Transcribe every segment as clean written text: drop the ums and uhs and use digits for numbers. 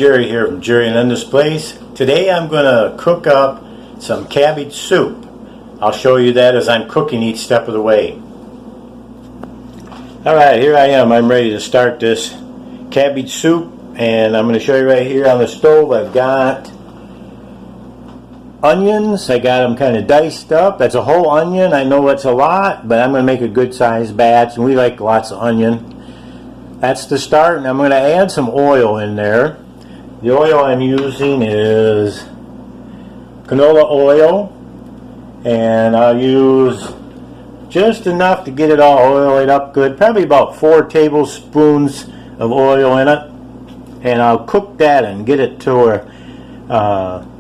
Jerry here from Jerry and Linda's Place. Today I'm going to cook up some cabbage soup. I'll show you that as I'm cooking each step of the way. Alright, here I am. I'm ready to start this cabbage soup, and I'm going to show you right here on the stove. I've got onions. I got them kind of diced up. That's a whole onion. I know it's a lot, but I'm going to make a good sized batch, and we like lots of onion. That's the start, and I'm going to add some oil in there. The oil I'm using is canola oil, and I'll use just enough to get it all oiled up good, probably about 4 tablespoons of oil in it, and I'll cook that and get it to where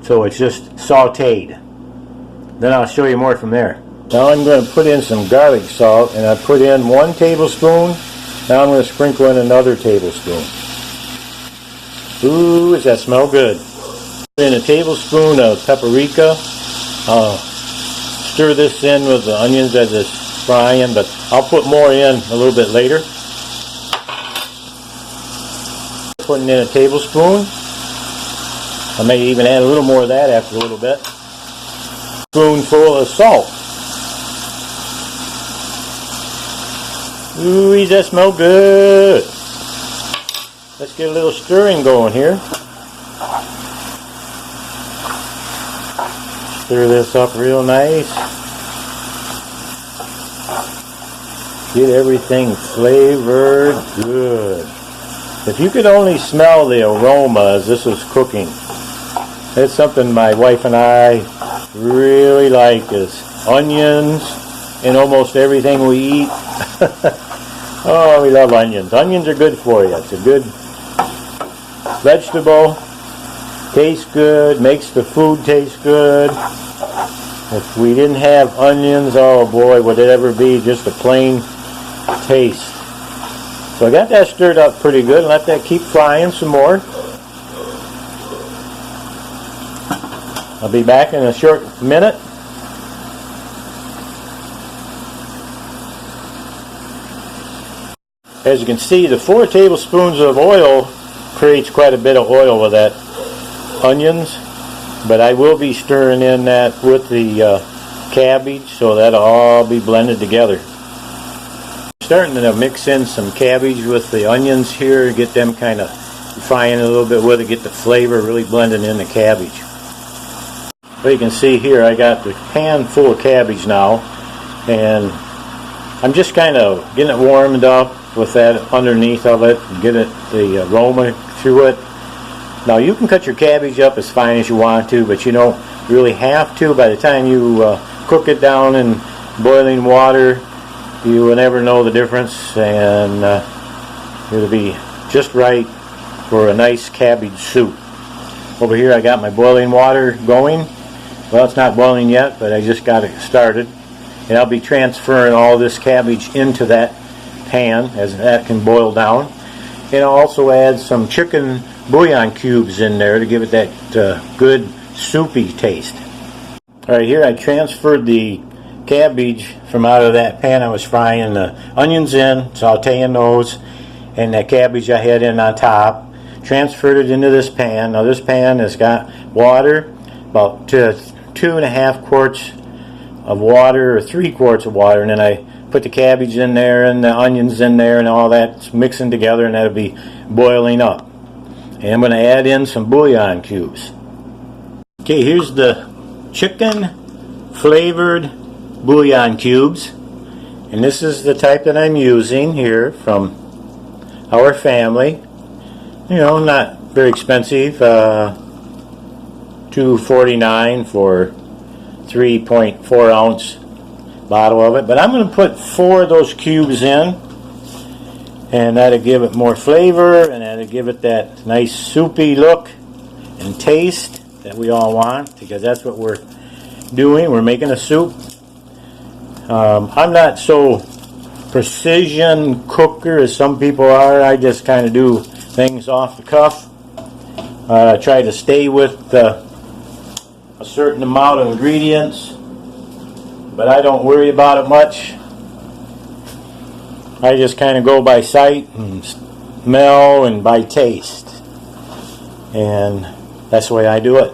so it's just sauteed. Then I'll show you more from there. Now I'm going to put in some garlic salt, and I put in 1 tablespoon. Now I'm going to sprinkle in another tablespoon. Ooh, does that smell good? Put in a tablespoon of paprika. I'll stir this in with the onions as it's frying, but I'll put more in a little bit later. Putting in a tablespoon. I may even add a little more of that after a little bit. Spoonful of salt. Ooh, does that smell good? Let's get a little stirring going here. Stir this up real nice. Get everything flavored good. If you could only smell the aroma as this is cooking. It's something my wife and I really like, is onions in almost everything we eat. Oh, we love onions. Onions are good for you. It's a good vegetable. Tastes good. Makes the food taste good. If we didn't have onions, oh boy, would it ever be just a plain taste. So I got that stirred up pretty good. Let that keep frying some more. I'll be back in a short minute. As you can see, the 4 tablespoons of oil creates quite a bit of oil with that onions, but I will be stirring in that with the cabbage, so that'll all be blended together. Starting to mix in some cabbage with the onions here, get them kind of frying a little bit with it, get the flavor really blending in the cabbage. Well, you can see here I got the pan full of cabbage now, and I'm just kind of getting it warmed up with that underneath of it, and get it the aroma through it. Now you can cut your cabbage up as fine as you want to, but you don't really have to. By the time you cook it down in boiling water, you will never know the difference, and it'll be just right for a nice cabbage soup. Over here I got my boiling water going. Well, it's not boiling yet, but I just got it started, and I'll be transferring all this cabbage into that pan as that can boil down. And I'll also add some chicken bouillon cubes in there to give it that good soupy taste. Alright, here I transferred the cabbage from out of that pan I was frying the onions in, sauteing those, and that cabbage I had in on top. Transferred it into this pan. Now this pan has got water, about 2.5 quarts of water, or 3 quarts of water, and then I put the cabbage in there and the onions in there and all that mixing together, and that'll be boiling up. And I'm going to add in some bouillon cubes. Okay, here's the chicken flavored bouillon cubes, and this is the type that I'm using here from Our Family. You know, not very expensive, $2.49 for 3.4 ounce bottle of it, but I'm going to put 4 of those cubes in, and that'll give it more flavor, and that'll give it that nice soupy look and taste that we all want, because that's what we're doing. We're making a soup. I'm not so precision cooker as some people are. I just kind of do things off the cuff. I try to stay with a certain amount of ingredients, but I don't worry about it much. I just kind of go by sight and smell and by taste. and that's the way I do it.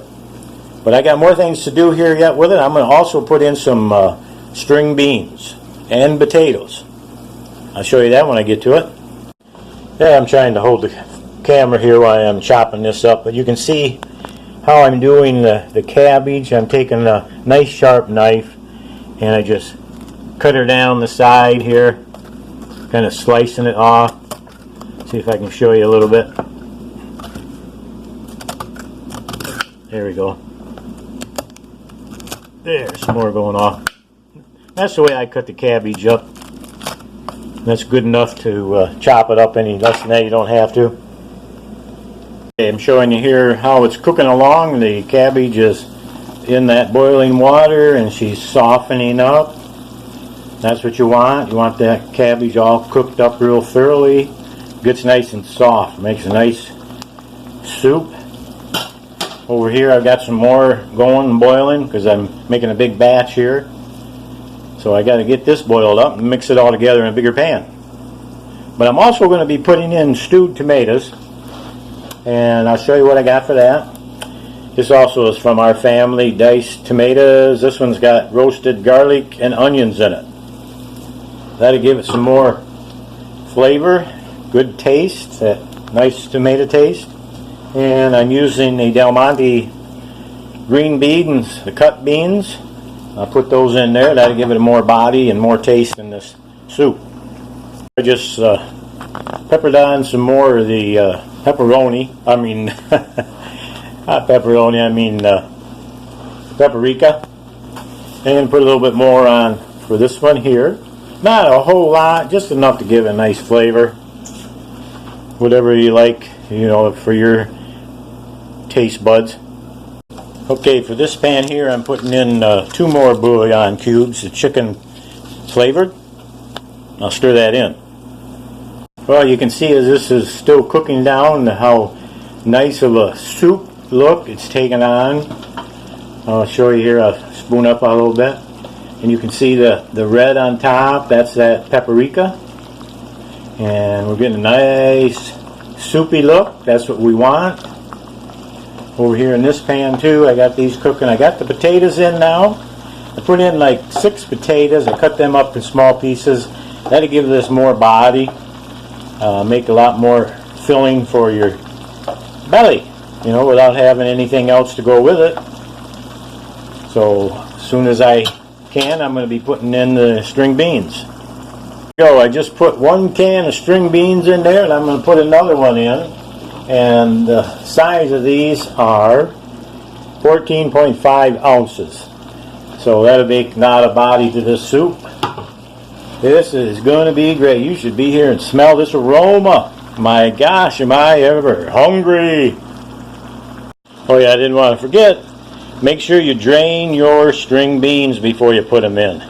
But I got more things to do here yet with it. I'm going to also put in some string beans and potatoes. I'll show you that when I get to it. Yeah, I'm trying to hold the camera here while I'm chopping this up, but you can see how I'm doing the cabbage. I'm taking a nice sharp knife and I just cut her down the side here, kind of slicing it off. See if I can show you a little bit. There we go. There's some more going off. That's the way I cut the cabbage up. That's good enough to chop it up any less than that. You don't have to. Okay, I'm showing you here how it's cooking along. The cabbage is in that boiling water and she's softening up. That's what you want. You want that cabbage all cooked up real thoroughly. Gets nice and soft. Makes a nice soup. Over here I've got some more going and boiling because I'm making a big batch here. So I got to get this boiled up and mix it all together in a bigger pan. But I'm also going to be putting in stewed tomatoes, and I'll show you what I got for that. This also is from our family, diced tomatoes. This one's got roasted garlic and onions in it. That'll give it some more flavor, good taste, that nice tomato taste. And I'm using the Del Monte green beans, the cut beans. I'll put those in there. That'll give it more body and more taste in this soup. I just peppered on some more of the pepperoni. I mean, not pepperoni, I mean paprika. And put a little bit more on for this one here. Not a whole lot, just enough to give it a nice flavor. Whatever you like, you know, for your taste buds. Okay, for this pan here, I'm putting in 2 more bouillon cubes, the chicken flavored. I'll stir that in. Well, you can see as this is still cooking down how nice of a soup look it's taken on. I'll show you here. I'll spoon up a little bit. And you can see the red on top. That's that paprika. And we're getting a nice soupy look. That's what we want. Over here in this pan too, I got these cooking. I got the potatoes in now. I put in like 6 potatoes. I cut them up in small pieces. That'll give this more body. Make a lot more filling for your belly, you know, without having anything else to go with it. So as soon as I can, I'm going to be putting in the string beans. So I just put 1 can of string beans in there, and I'm going to put another one in. And the size of these are 14.5 ounces. So that'll make not a body to this soup. This is going to be great. You should be here and smell this aroma. My gosh, am I ever hungry. Oh yeah, I didn't want to forget. Make sure you drain your string beans before you put them in.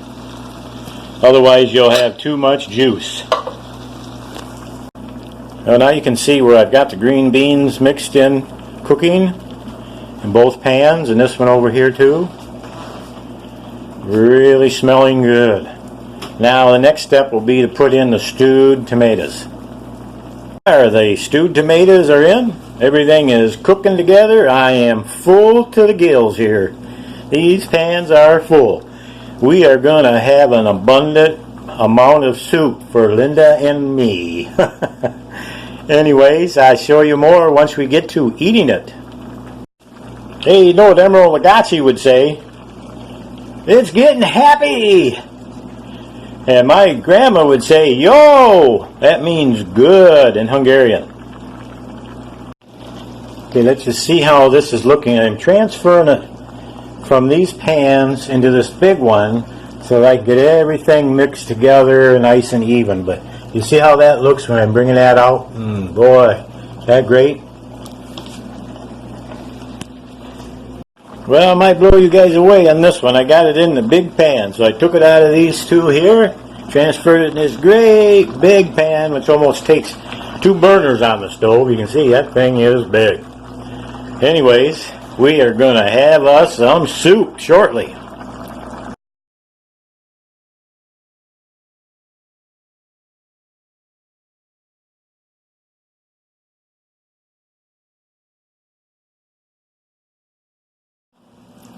Otherwise you'll have too much juice. Now you can see where I've got the green beans mixed in cooking in both pans, and this one over here too. Really smelling good. Now the next step will be to put in the stewed tomatoes. There, the stewed tomatoes are in. Everything is cooking together. I am full to the gills here. These pans are full. We are going to have an abundant amount of soup for Linda and me. Anyways, I'll show you more once we get to eating it. Hey, you know what Emerald Lagasse would say? It's getting happy! And my grandma would say, yo! That means good in Hungarian. Okay, let's just see how this is looking. I'm transferring it from these pans into this big one so that I can get everything mixed together nice and even. But you see how that looks when I'm bringing that out? Boy, is that great? Well, I might blow you guys away on this one. I got it in the big pan, so I took it out of these 2 here, transferred it in this great big pan, which almost takes 2 burners on the stove. You can see that thing is big. Anyways, we are going to have us some soup shortly.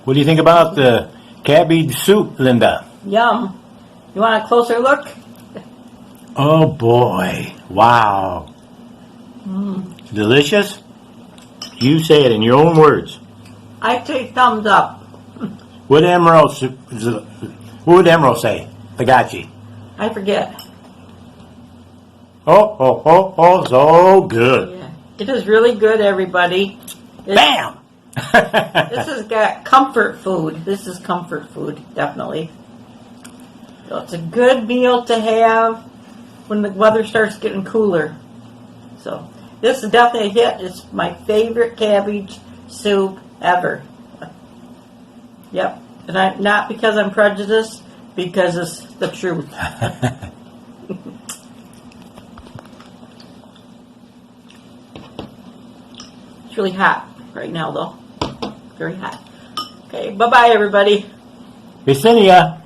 What do you think about the cabbage soup, Linda? Yum. You want a closer look? Oh boy. Wow. Delicious? You say it in your own words. I say thumbs up. What would Emerald say? I got you. I forget. Oh, so good. Yeah. It is really good, everybody. Bam! This has got comfort food. This is comfort food, definitely. So it's a good meal to have when the weather starts getting cooler. So this is definitely a hit. It's my favorite cabbage soup ever. Yep. And not because I'm prejudiced, because it's the truth. It's really hot right now, though. Very hot. Okay, bye-bye, everybody. Yesenia.